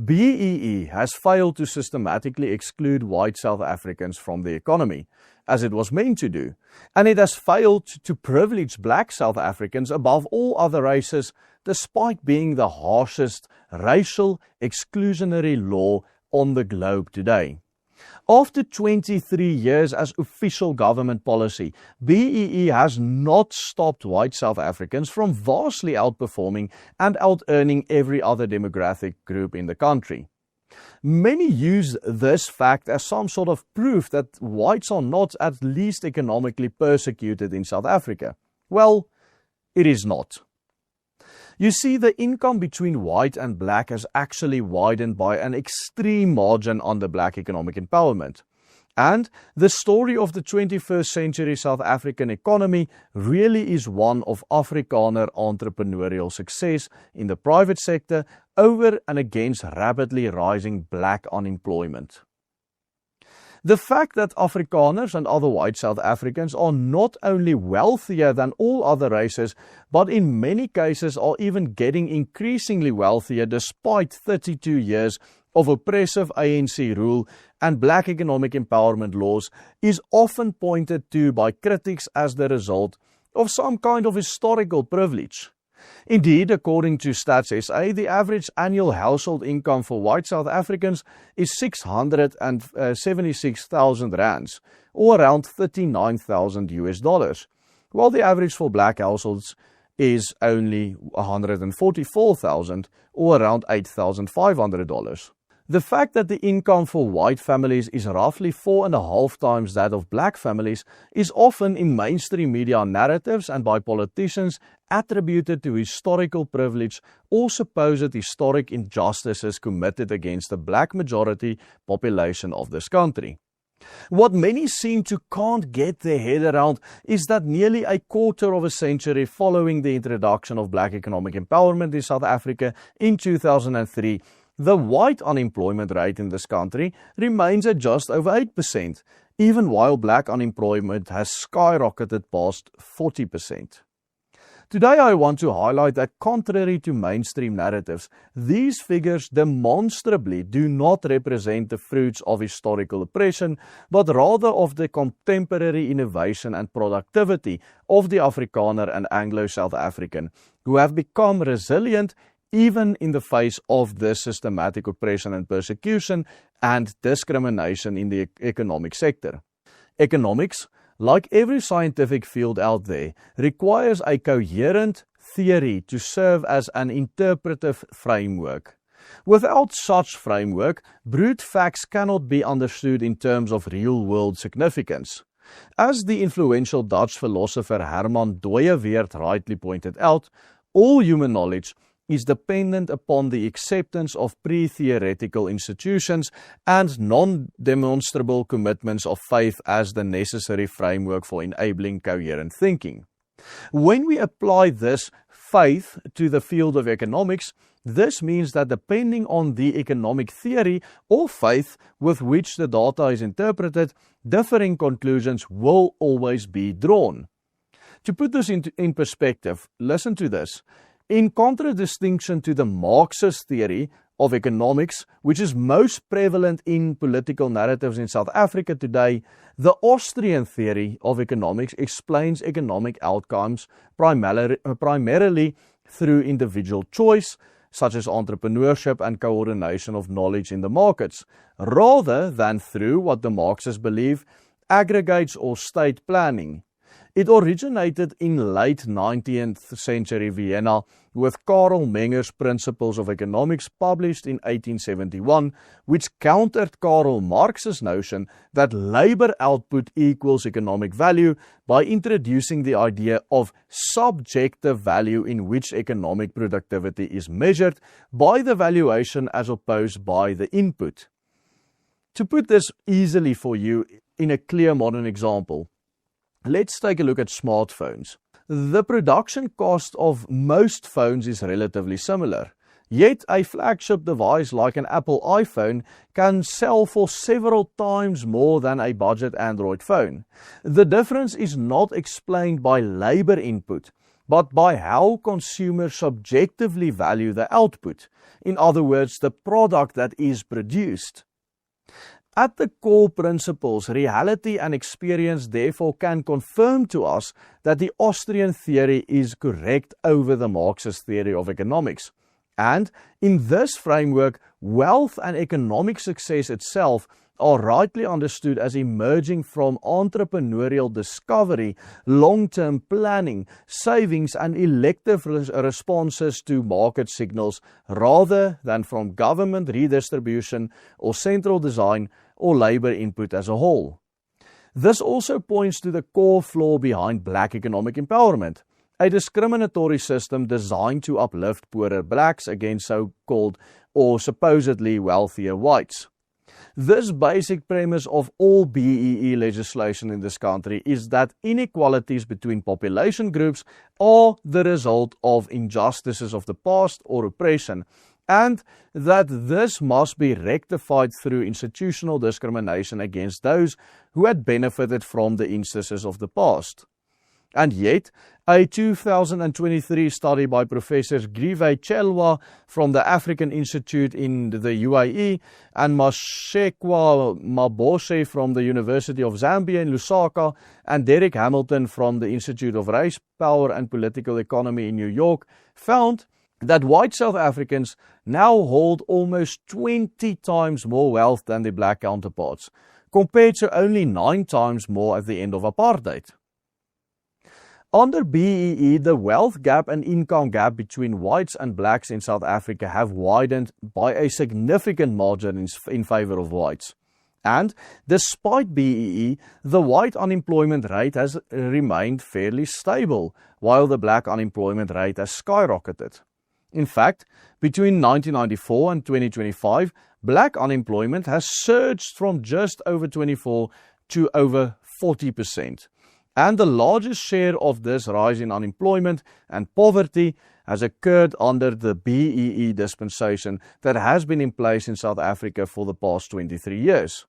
BEE has failed to systematically exclude white South Africans from the economy, as it was meant to do, and it has failed to privilege black South Africans above all other races, despite being the harshest racial exclusionary law on the globe today. After 23 years as official government policy, BEE has not stopped white South Africans from vastly outperforming and out-earning every other demographic group in the country. Many use this fact as some sort of proof that whites are not at least economically persecuted in South Africa. Well, it is not. You see, the income between white and black has actually widened by an extreme margin under black economic empowerment. And the story of the 21st century South African economy really is one of Afrikaner entrepreneurial success in the private sector over and against rapidly rising black unemployment. The fact that Afrikaners and other white South Africans are not only wealthier than all other races, but in many cases are even getting increasingly wealthier despite 32 years of oppressive ANC rule and black economic empowerment laws, is often pointed to by critics as the result of some kind of historical privilege. Indeed, according to Stats SA, the average annual household income for white South Africans is 676,000 rands, or around $39,000, while the average for black households is only 144,000, or around $8,500. The fact that the income for white families is roughly 4.5 times that of black families is often in mainstream media narratives and by politicians attributed to historical privilege or supposed historic injustices committed against the black majority population of this country. What many seem to can't get their head around is that nearly a quarter of a century following the introduction of black economic empowerment in South Africa in 2003, the white unemployment rate in this country remains at just over 8%, even while black unemployment has skyrocketed past 40%. Today I want to highlight that contrary to mainstream narratives, these figures demonstrably do not represent the fruits of historical oppression, but rather of the contemporary innovation and productivity of the Afrikaner and Anglo-South African, who have become resilient even in the face of this systematic oppression and persecution and discrimination in the economic sector. Economics, like every scientific field out there, requires a coherent theory to serve as an interpretive framework. Without such framework, brute facts cannot be understood in terms of real-world significance. As the influential Dutch philosopher Herman Dooyeweerd rightly pointed out, all human knowledge is dependent upon the acceptance of pre-theoretical institutions and non-demonstrable commitments of faith as the necessary framework for enabling coherent thinking. When we apply this faith to the field of economics, this means that depending on the economic theory or faith with which the data is interpreted, differing conclusions will always be drawn. To put this in perspective, listen to this. In contradistinction to the Marxist theory of economics, which is most prevalent in political narratives in South Africa today, the Austrian theory of economics explains economic outcomes primarily through individual choice, such as entrepreneurship and coordination of knowledge in the markets, rather than through what the Marxists believe, aggregates or state planning. It originated in late 19th century Vienna with Karl Menger's Principles of Economics published in 1871, which countered Karl Marx's notion that labor output equals economic value by introducing the idea of subjective value in which economic productivity is measured by the valuation as opposed by the input. To put this easily for you in a clear modern example, let's take a look at smartphones. The production cost of most phones is relatively similar, yet a flagship device like an Apple iPhone can sell for several times more than a budget Android phone. The difference is not explained by labor input, but by how consumers subjectively value the output. In other words, the product that is produced. At the core principles, reality and experience therefore can confirm to us that the Austrian theory is correct over the Marxist theory of economics. And in this framework, wealth and economic success itself are rightly understood as emerging from entrepreneurial discovery, long-term planning, savings and elective responses to market signals, rather than from government redistribution or central design or labor input as a whole. This also points to the core flaw behind black economic empowerment, a discriminatory system designed to uplift poorer blacks against so-called or supposedly wealthier whites. This basic premise of all BEE legislation in this country is that inequalities between population groups are the result of injustices of the past or oppression, and that this must be rectified through institutional discrimination against those who had benefited from the instances of the past. And yet, a 2023 study by Professors Grive Chelwa from the African Institute in the UAE and Mashekwa Maboshe from the University of Zambia in Lusaka and Derek Hamilton from the Institute of Race, Power and Political Economy in New York found that white South Africans now hold almost 20 times more wealth than their black counterparts, compared to only 9 times more at the end of apartheid. Under BEE, the wealth gap and income gap between whites and blacks in South Africa have widened by a significant margin in favor of whites. And despite BEE, the white unemployment rate has remained fairly stable, while the black unemployment rate has skyrocketed. In fact, between 1994 and 2025, black unemployment has surged from just over 24% to over 40%. And the largest share of this rise in unemployment and poverty has occurred under the BEE dispensation that has been in place in South Africa for the past 23 years.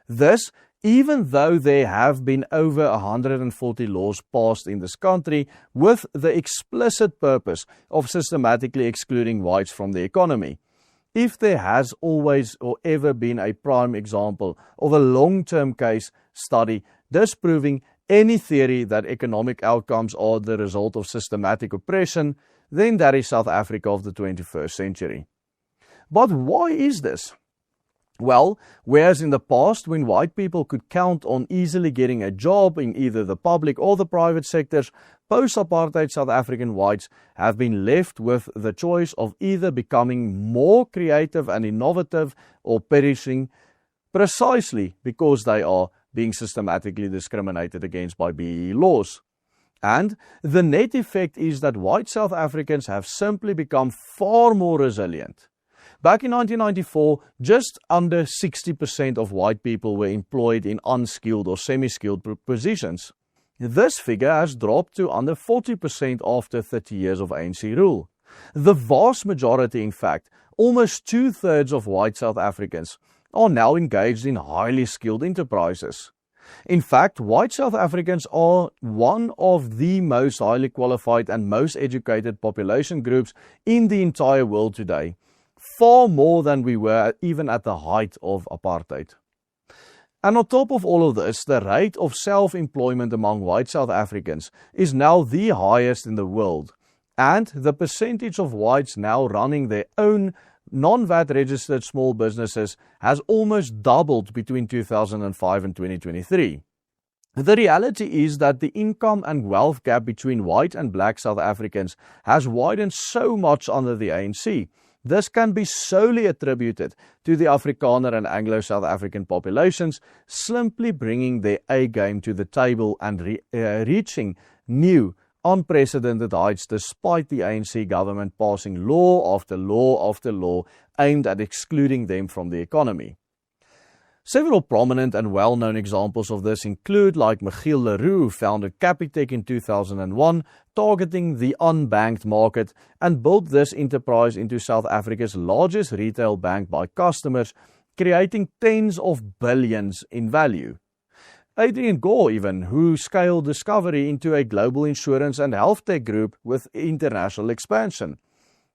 This, even though there have been over 140 laws passed in this country with the explicit purpose of systematically excluding whites from the economy. If there has always or ever been a prime example of a long-term case study disproving any theory that economic outcomes are the result of systematic oppression, then that is South Africa of the 21st century. But why is this? Well, whereas in the past, when white people could count on easily getting a job in either the public or the private sectors, post-apartheid South African whites have been left with the choice of either becoming more creative and innovative or perishing, precisely because they are being systematically discriminated against by BEE laws. And the net effect is that white South Africans have simply become far more resilient. Back in 1994, just under 60% of white people were employed in unskilled or semi-skilled positions. This figure has dropped to under 40% after 30 years of ANC rule. The vast majority, in fact, almost 2/3 of white South Africans, are now engaged in highly skilled enterprises. In fact, white South Africans are one of the most highly qualified and most educated population groups in the entire world today, far more than we were even at the height of apartheid. And on top of all of this, the rate of self-employment among white South Africans is now the highest in the world, and the percentage of whites now running their own non-VAT registered small businesses has almost doubled between 2005 and 2023. The reality is that the income and wealth gap between white and black South Africans has widened so much under the ANC. This can be solely attributed to the Afrikaner and Anglo-South African populations simply bringing their A game to the table and reaching new unprecedented heights despite the ANC government passing law after law after law aimed at excluding them from the economy. Several prominent and well-known examples of this include like Michiel Leroux, who founded Capitec in 2001, targeting the unbanked market and built this enterprise into South Africa's largest retail bank by customers, creating tens of billions in value. Adrian Gore even, who scaled Discovery into a global insurance and health tech group with international expansion.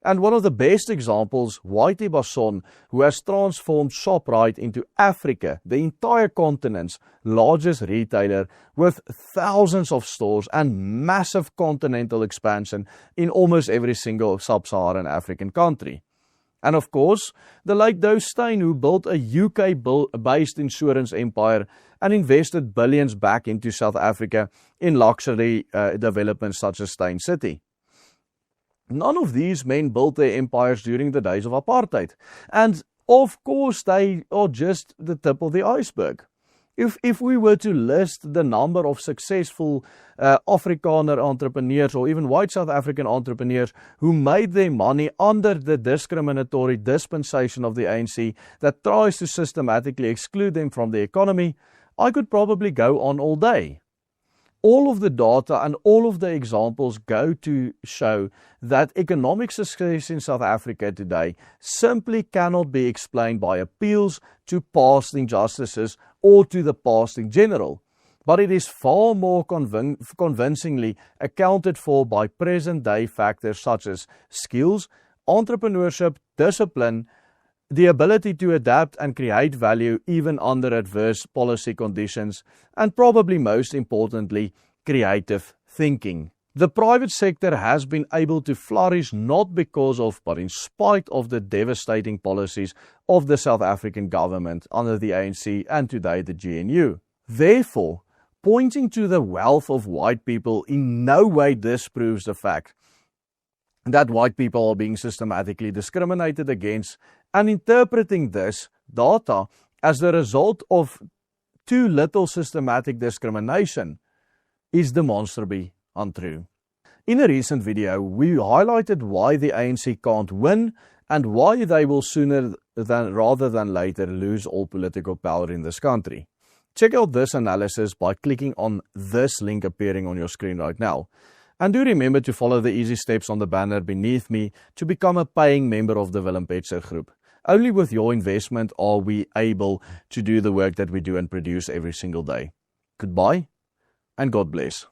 And one of the best examples, Whitey Basson, who has transformed Shoprite into Africa, the entire continent's largest retailer, with thousands of stores and massive continental expansion in almost every single sub-Saharan African country. And of course, the late Dow Steyn, who built a UK-based insurance empire and invested billions back into South Africa in luxury developments such as Steyn City. None of these men built their empires during the days of apartheid. And of course, they are just the tip of the iceberg. If we were to list the number of successful Afrikaner entrepreneurs or even white South African entrepreneurs who made their money under the discriminatory dispensation of the ANC that tries to systematically exclude them from the economy, I could probably go on all day. All of the data and all of the examples go to show that economic success in South Africa today simply cannot be explained by appeals to past injustices or to the past in general, but it is far more convincingly accounted for by present-day factors such as skills, entrepreneurship, discipline, the ability to adapt and create value even under adverse policy conditions, and probably most importantly, creative thinking. The private sector has been able to flourish not because of, but in spite of the devastating policies of the South African government under the ANC and today the GNU. Therefore, pointing to the wealth of white people in no way disproves the fact that white people are being systematically discriminated against, and interpreting this data as the result of too little systematic discrimination is demonstrably untrue. In a recent video, we highlighted why the ANC can't win and why they will sooner rather than later lose all political power in this country. Check out this analysis by clicking on this link appearing on your screen right now. And do remember to follow the easy steps on the banner beneath me to become a paying member of the Willem Petzer Group. Only with your investment are we able to do the work that we do and produce every single day. Goodbye and God bless.